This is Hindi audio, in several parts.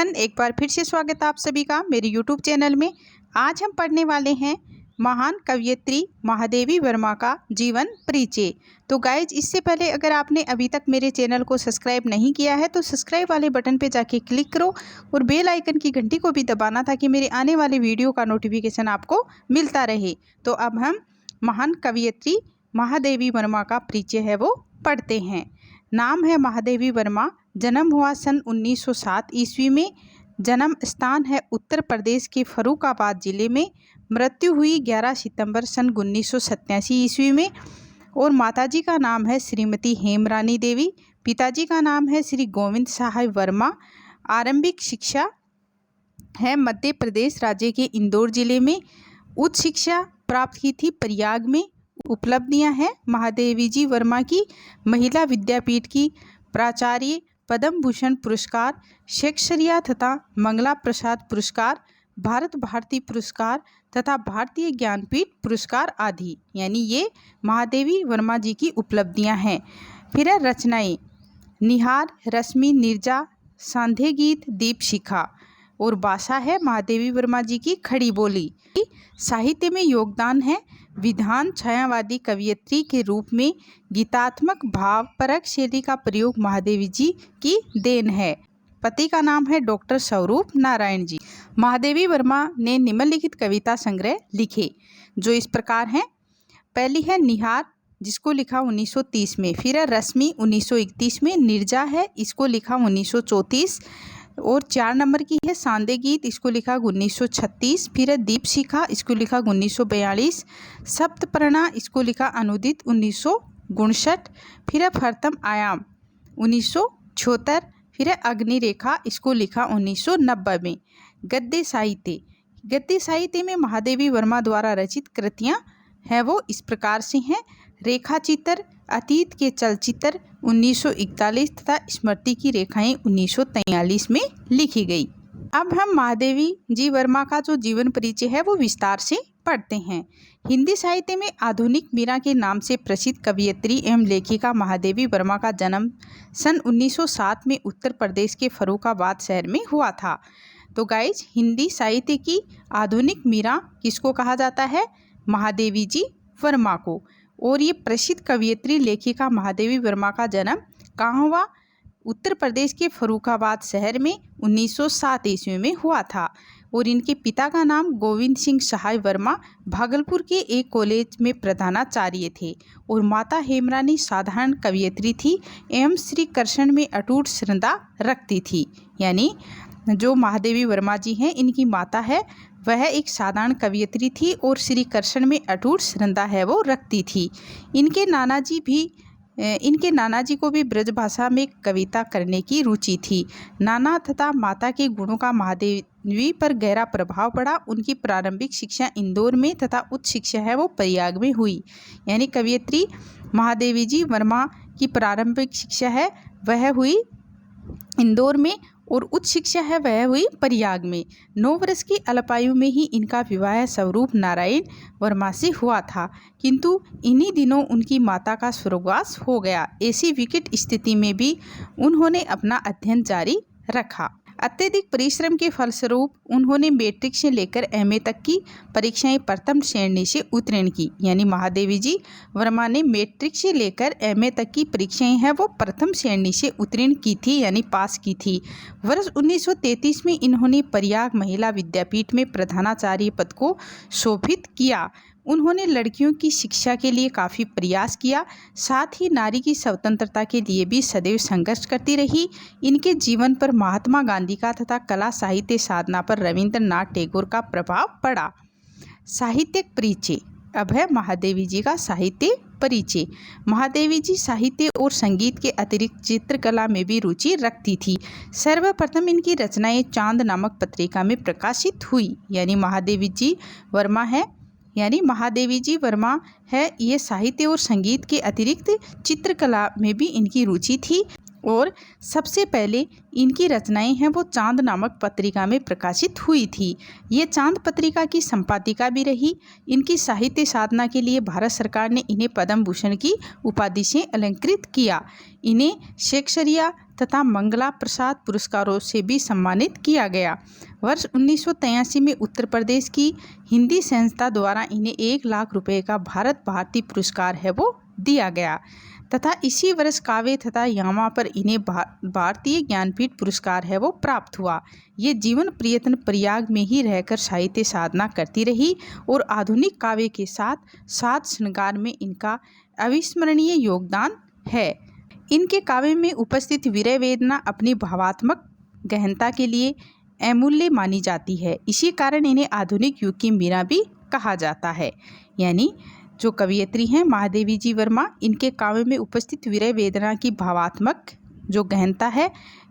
एवरीवन, एक बार फिर से स्वागत है आप सभी का मेरे यूट्यूब चैनल में। आज हम पढ़ने वाले हैं महान कवयित्री महादेवी वर्मा का जीवन परिचय। तो गाइज, इससे पहले अगर आपने अभी तक मेरे चैनल को सब्सक्राइब नहीं किया है तो सब्सक्राइब वाले बटन पे जाके क्लिक करो और बेल आइकन की घंटी को भी दबाना ताकि मेरे आने वाले वीडियो का नोटिफिकेशन आपको मिलता रहे। तो अब हम महान कवयित्री महादेवी वर्मा का परिचय है वो पढ़ते हैं। नाम है महादेवी वर्मा। जन्म हुआ सन 1907 ईस्वी में। जन्म स्थान है उत्तर प्रदेश के फर्रुखाबाद जिले में। मृत्यु हुई 11 सितंबर सन 1987 ईस्वी में। और माताजी का नाम है श्रीमती हेमरानी देवी। पिताजी का नाम है श्री गोविंद साहब वर्मा। आरंभिक शिक्षा है मध्य प्रदेश राज्य के इंदौर जिले में। उच्च शिक्षा प्राप्त की थी प्रयाग में। उपलब्धियां हैं महादेवी जी वर्मा की महिला विद्यापीठ की प्राचार्य, पद्म भूषण पुरस्कार, शेक्सपियर तथा मंगला प्रसाद पुरस्कार, भारत भारती पुरस्कार तथा भारतीय ज्ञानपीठ पुरस्कार आदि। यानी ये महादेवी वर्मा जी की उपलब्धियां हैं। फिर है रचनाएं। निहार, रश्मि, नीरजा, सांध्य गीत, दीप शिखा। और भाषा है महादेवी वर्मा जी की खड़ी बोली। साहित्य में योगदान है विधान छायावादी कवयित्री के रूप में गीतात्मक भावपरक शैली का प्रयोग महादेवी जी की देन है। पति का नाम है डॉक्टर स्वरूप नारायण जी। महादेवी वर्मा ने निम्नलिखित कविता संग्रह लिखे जो इस प्रकार हैं। पहली है निहार, जिसको लिखा 1930 में। फिर है रश्मि 1931 में। नीरजा है, इसको लिखा 1934। और 4 नंबर की है सांदे गीत, इसको लिखा 1936। फिर है दीप शिखा, इसको लिखा 1942। सप्तपर्णा, इसको लिखा अनुदित 1959। फिर है प्रथम आयाम 1976। फिर है अग्नि रेखा, इसको लिखा 1990 में। गद्य साहित्य। गद्य साहित्य में महादेवी वर्मा द्वारा रचित कृतियाँ हैं वो इस प्रकार से हैं। रेखा चित्र, अतीत के चलचित्र 1941 तथा स्मृति की रेखाएं 1943 में लिखी गई। अब हम महादेवी जी वर्मा का जो जीवन परिचय है वो विस्तार से पढ़ते हैं। हिंदी साहित्य में आधुनिक मीरा के नाम से प्रसिद्ध कवयित्री एवं लेखिका महादेवी वर्मा का जन्म सन 1907 में उत्तर प्रदेश के फर्रुखाबाद शहर में हुआ था। तो गाइज, हिंदी साहित्य की आधुनिक मीरा किसको कहा जाता है? महादेवी जी वर्मा को। और ये प्रसिद्ध कवयित्री लेखिका महादेवी वर्मा का जन्म कहाँ हुआ? उत्तर प्रदेश के फर्रुखाबाद शहर में 1907 ईस्वी में हुआ था। और इनके पिता का नाम गोविंद सिंह साहब वर्मा भागलपुर के एक कॉलेज में प्रधानाचार्य थे। और माता हेमरानी साधारण कवयित्री थी एवं श्री कृष्ण में अटूट श्रद्धा रखती थी। यानी जो महादेवी वर्मा जी हैं, इनकी माता है वह एक साधारण कवयित्री थी और श्री कृष्ण में अटूट श्रद्धा है वो रखती थी। इनके नाना जी को भी ब्रज भाषा में कविता करने की रुचि थी। नाना तथा माता के गुणों का महादेवी पर गहरा प्रभाव पड़ा। उनकी प्रारंभिक शिक्षा इंदौर में तथा उच्च शिक्षा है वो प्रयाग में हुई। यानी कवयित्री महादेवी जी वर्मा की प्रारंभिक शिक्षा है वह हुई इंदौर में और उच्च शिक्षा है वह हुई प्रयाग में। 9 वर्ष की अल्पायु में ही इनका विवाह स्वरूप नारायण वर्मा से हुआ था, किंतु इन्हीं दिनों उनकी माता का स्वर्गवास हो गया। ऐसी विकट स्थिति में भी उन्होंने अपना अध्ययन जारी रखा। अत्यधिक परिश्रम के फलस्वरूप उन्होंने मैट्रिक से लेकर एमए तक की परीक्षाएं प्रथम श्रेणी से उत्तीर्ण की। यानी महादेवी जी वर्मा ने मैट्रिक से लेकर एमए तक की परीक्षाएं हैं वो प्रथम श्रेणी से उत्तीर्ण की थी, यानी पास की थी। वर्ष 1933 में इन्होंने प्रयाग महिला विद्यापीठ में प्रधानाचार्य पद को शोभित किया। उन्होंने लड़कियों की शिक्षा के लिए काफ़ी प्रयास किया, साथ ही नारी की स्वतंत्रता के लिए भी सदैव संघर्ष करती रही। इनके जीवन पर महात्मा गांधी का तथा कला साहित्य साधना पर रविंद्रनाथ टैगोर का प्रभाव पड़ा। साहित्यिक परिचय। अब है महादेवी जी का साहित्य परिचय। महादेवी जी साहित्य और संगीत के अतिरिक्त चित्रकला में भी रुचि रखती थी। सर्वप्रथम इनकी रचनाएं चांद नामक पत्रिका में प्रकाशित हुई। यानी महादेवी जी वर्मा है ये साहित्य और संगीत के अतिरिक्त चित्रकला में भी इनकी रुचि थी। और सबसे पहले इनकी रचनाएं हैं वो चांद नामक पत्रिका में प्रकाशित हुई थी। ये चांद पत्रिका की संपादिका भी रही। इनकी साहित्य साधना के लिए भारत सरकार ने इन्हें पद्म भूषण की उपाधि से अलंकृत किया। इन्हें शेक्सपियर तथा मंगला प्रसाद पुरस्कारों से भी सम्मानित किया गया। वर्ष 1983 में उत्तर प्रदेश की हिंदी संस्था द्वारा इन्हें 1 लाख रुपए का भारत भारती पुरस्कार है वो दिया गया तथा इसी वर्ष काव्य तथा यामा पर इन्हें भारतीय ज्ञानपीठ पुरस्कार है वो प्राप्त हुआ। ये जीवन प्रयत्न प्रयाग में ही रहकर साहित्य साधना करती रही और आधुनिक काव्य के साथ साज श्रृंगार में इनका अविस्मरणीय योगदान है। इनके काव्य में उपस्थित वीर वेदना अपनी भावात्मक गहनता के लिए अमूल्य मानी जाती है। इसी कारण इन्हें आधुनिक युग की मीरा भी कहा जाता है। यानी जो कवयित्री हैं महादेवी जी वर्मा, इनके काव्य में उपस्थित वीर वेदना की भावात्मक जो गहनता है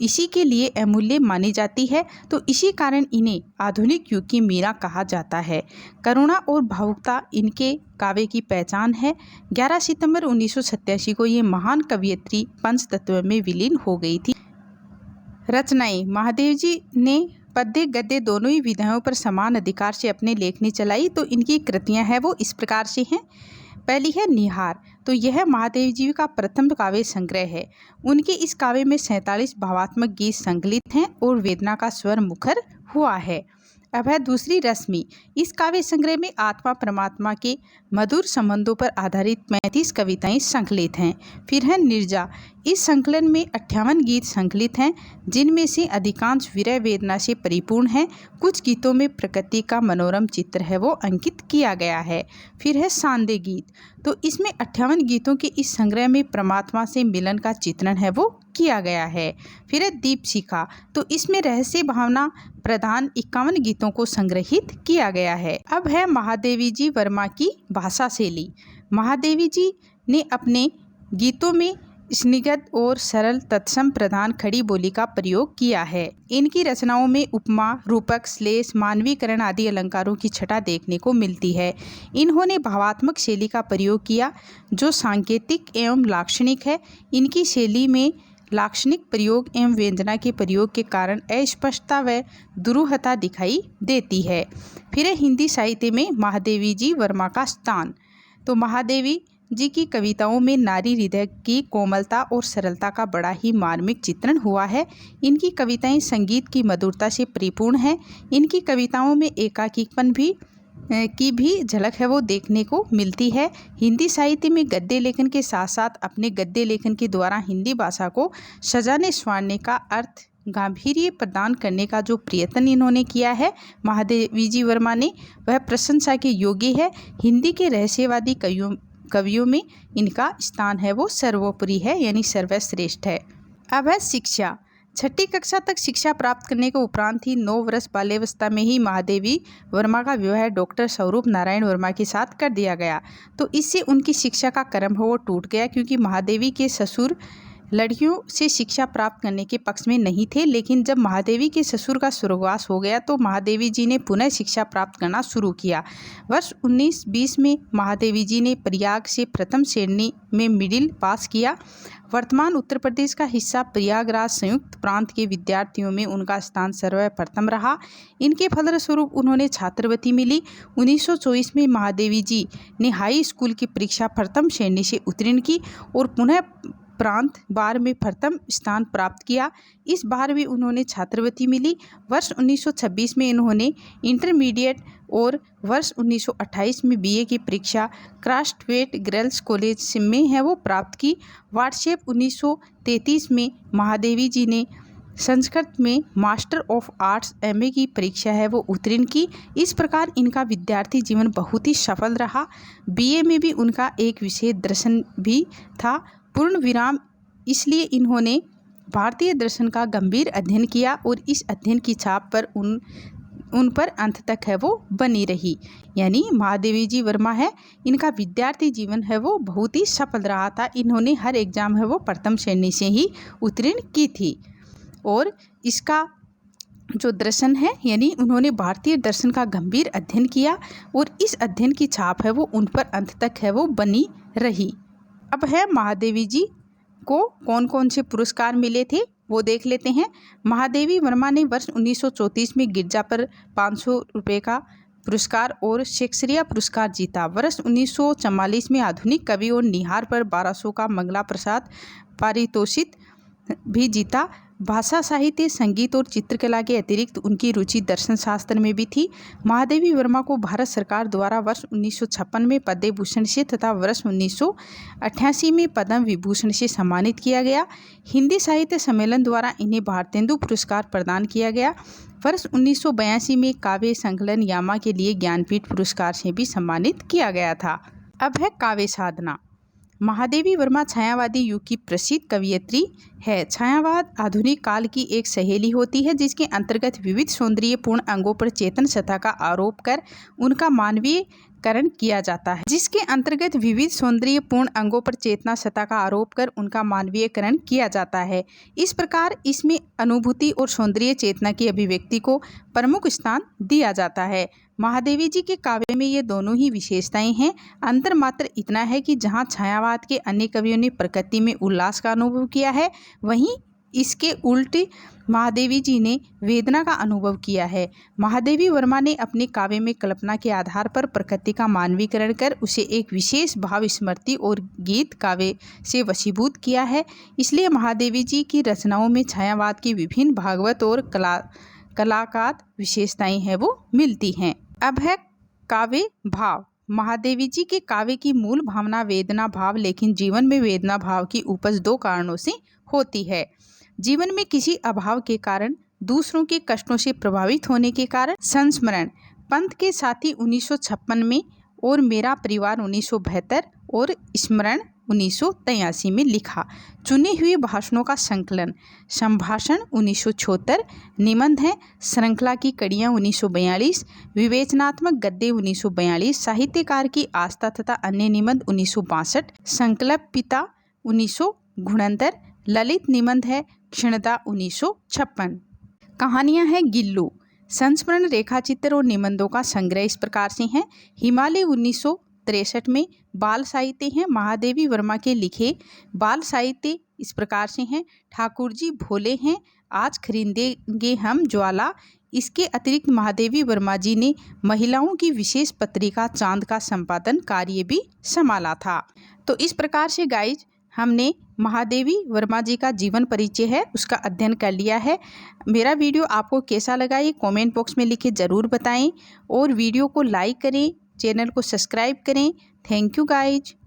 इसी के लिए अमूल्य मानी जाती है, तो इसी कारण इन्हें आधुनिक युग की मीरा कहा जाता है। करुणा और भावुकता इनके काव्य की पहचान है। 11 सितंबर 1987 को ये महान कवयित्री पंचतत्व में विलीन हो गई थी। रचनाएं। महादेव जी ने पद्य गद्य दोनों ही विधाओं पर समान अधिकार से अपने लेखनी चलाई, तो इनकी कृतियां हैं वो इस प्रकार से हैं। पहली है निहार, तो यह महादेव जी का प्रथम काव्य संग्रह है। उनके इस काव्य में 47 भावात्मक गीत संकलित हैं और वेदना का स्वर मुखर हुआ है। अब है दूसरी रश्मि। इस काव्य संग्रह में आत्मा परमात्मा के मधुर संबंधों पर आधारित 35 कविताएं संकलित हैं। फिर है निर्जा। इस संकलन में 58 गीत संकलित हैं, जिनमें से अधिकांश वीर वेदना से परिपूर्ण हैं। कुछ गीतों में प्रकृति का मनोरम चित्र है वो अंकित किया गया है। फिर है सांदे गीत, तो इसमें 58 गीतों के इस संग्रह में परमात्मा से मिलन का चित्रण है वो किया गया है। फिर है दीपशिखा, तो इसमें रहस्य भावना प्रधान 51 गीतों को संग्रहित किया गया है। अब है महादेवी जी वर्मा की भाषा शैली। महादेवी जी ने अपने गीतों में स्निग्ध और सरल तत्सम प्रधान खड़ी बोली का प्रयोग किया है। इनकी रचनाओं में उपमा, रूपक, श्लेष, मानवीकरण आदि अलंकारों की छटा देखने को मिलती है। इन्होंने भावात्मक शैली का प्रयोग किया जो सांकेतिक एवं लाक्षणिक है। इनकी शैली में लाक्षणिक प्रयोग एवं व्यंजना के प्रयोग के कारण अस्पष्टता व दुरूहता दिखाई देती है। फिर है हिंदी साहित्य में महादेवी जी वर्मा का स्थान। तो महादेवी जी की कविताओं में नारी हृदय की कोमलता और सरलता का बड़ा ही मार्मिक चित्रण हुआ है। इनकी कविताएं संगीत की मधुरता से परिपूर्ण हैं। इनकी कविताओं में एकाकीपन की भी झलक है वो देखने को मिलती है। हिंदी साहित्य में गद्य लेखन के साथ साथ अपने गद्य लेखन के द्वारा हिंदी भाषा को सजाने संवारने का अर्थ गांभीर्य प्रदान करने का जो प्रयत्न इन्होंने किया है महादेवी जी वर्मा ने, वह प्रशंसा के योग्य है। हिंदी के रहस्यवादी कवियों में इनका स्थान है वो सर्वोपरि है, यानी सर्वश्रेष्ठ है। अब है शिक्षा। 6ठी कक्षा तक शिक्षा प्राप्त करने के उपरांत ही 9 वर्ष बाल्यावस्था में ही महादेवी वर्मा का विवाह डॉक्टर स्वरूप नारायण वर्मा के साथ कर दिया गया। तो इससे उनकी शिक्षा का क्रम वो टूट गया, क्योंकि महादेवी के ससुर लड़कियों से शिक्षा प्राप्त करने के पक्ष में नहीं थे। लेकिन जब महादेवी के ससुर का स्वर्गवास हो गया तो महादेवी जी ने पुनः शिक्षा प्राप्त करना शुरू किया। वर्ष 1920 में महादेवी जी ने प्रयाग से प्रथम श्रेणी में मिडिल पास किया। वर्तमान उत्तर प्रदेश का हिस्सा प्रयागराज संयुक्त प्रांत के विद्यार्थियों में उनका स्थान सर्वप्रथम रहा। इनके फलस्वरूप उन्होंने छात्रवृत्ति मिली। 1924 में महादेवी जी ने हाई स्कूल की परीक्षा प्रथम श्रेणी से उत्तीर्ण की और पुनः प्रांत बार में प्रथम स्थान प्राप्त किया। इस बार भी उन्होंने छात्रवृत्ति मिली। वर्ष 1926 में इन्होंने इंटरमीडिएट और वर्ष 1928 में बीए की परीक्षा क्राफ्टवेट गर्ल्स कॉलेज में है वो प्राप्त की। व्हाट्सएप 1933 में महादेवी जी ने संस्कृत में मास्टर ऑफ आर्ट्स एमए की परीक्षा है वो उत्तीर्ण की। इस प्रकार इनका विद्यार्थी जीवन बहुत ही सफल रहा। बीए में भी उनका एक विषय दर्शन भी था। पूर्ण विराम इसलिए इन्होंने भारतीय दर्शन का गंभीर अध्ययन किया और इस अध्ययन की छाप पर उन पर अंत तक है वो बनी रही। यानी महादेवी जी वर्मा है, इनका विद्यार्थी जीवन है वो बहुत ही सफल रहा था। इन्होंने हर एग्जाम है वो प्रथम श्रेणी से ही उत्तीर्ण की थी और इसका जो दर्शन है यानी उन्होंने भारतीय दर्शन का गंभीर अध्ययन किया और इस अध्ययन की छाप है वो उन पर अंत तक है वो बनी रही। अब है महादेवी जी को कौन कौन से पुरस्कार मिले थे वो देख लेते हैं। महादेवी वर्मा ने वर्ष 1934 में गिरजा पर 500 रुपये का पुरस्कार और शेक्सपियर पुरस्कार जीता। वर्ष 1944 में आधुनिक कवि और निहार पर 1200 का मंगला प्रसाद पारितोषिक भी जीता। भाषा, साहित्य, संगीत और चित्रकला के अतिरिक्त उनकी रुचि दर्शन शास्त्र में भी थी। महादेवी वर्मा को भारत सरकार द्वारा वर्ष 1956 में पद्म भूषण से तथा वर्ष 1988 में पद्म विभूषण से सम्मानित किया गया। हिंदी साहित्य सम्मेलन द्वारा इन्हें भारतेंदु पुरस्कार प्रदान किया गया। वर्ष 1982 में काव्य संकलन यामा के लिए ज्ञानपीठ पुरस्कार से भी सम्मानित किया गया था। अब है काव्य साधना। महादेवी वर्मा छायावादी युग की प्रसिद्ध कवयित्री है। छायावाद आधुनिक काल की एक शैली होती है जिसके अंतर्गत विविध सौंदर्यपूर्ण अंगों पर चेतन सतह का आरोप कर उनका मानवीयकरण किया जाता है। इस प्रकार इसमें अनुभूति और सौंदर्य चेतना की अभिव्यक्ति को प्रमुख स्थान दिया जाता है। महादेवी जी के काव्य में ये दोनों ही विशेषताएं हैं। अंतर मात्र इतना है कि जहाँ छायावाद के अन्य कवियों ने प्रकृति में उल्लास का अनुभव किया है, वहीं इसके उल्ट महादेवी जी ने वेदना का अनुभव किया है। महादेवी वर्मा ने अपने काव्य में कल्पना के आधार पर प्रकृति का मानवीकरण कर उसे एक विशेष भाव स्मृति और गीत काव्य से वशीभूत किया है। इसलिए महादेवी जी की रचनाओं में छायावाद की विभिन्न भागवत और कलाकार विशेषताएं हैं वो मिलती हैं। अब है काव्य भाव। महादेवी जी के काव्य की मूल भावना वेदना भाव, लेकिन जीवन में वेदना भाव की उपज दो कारणों से होती है। जीवन में किसी अभाव के कारण, दूसरों के कष्टों से प्रभावित होने के कारण। संस्मरण पंथ के साथी 1956 में और मेरा परिवार 1972 और स्मरण 1983 में लिखा। चुने हुए भाषणों का संकलन संभाषण 1976, निबंध है श्रृंखला की कड़ियाँ 1942, विवेचनात्मक गद्य 1942, साहित्यकार की आस्था तथा अन्य निबंध 1962, संकल्प पिता 1969, ललित निबंध है क्षणता 1956। कहानियाँ हैं गिल्लू। संस्मरण रेखाचित्र और निबंधों का संग्रह इस प्रकार से हैं। हिमालय 1963 में बाल साहित्य हैं। महादेवी वर्मा के लिखे बाल साहित्य इस प्रकार से हैं। ठाकुर जी भोले हैं, आज खरीदेंगे हम ज्वाला। इसके अतिरिक्त महादेवी वर्मा जी ने महिलाओं की विशेष पत्रिका चांद का संपादन कार्य भी संभाला था। तो इस प्रकार से गाइज हमने महादेवी वर्मा जी का जीवन परिचय है उसका अध्ययन कर लिया है। मेरा वीडियो आपको कैसा लगा ये कमेंट बॉक्स में लिखे ज़रूर बताएं और वीडियो को लाइक करें, चैनल को सब्सक्राइब करें। Thank you guys.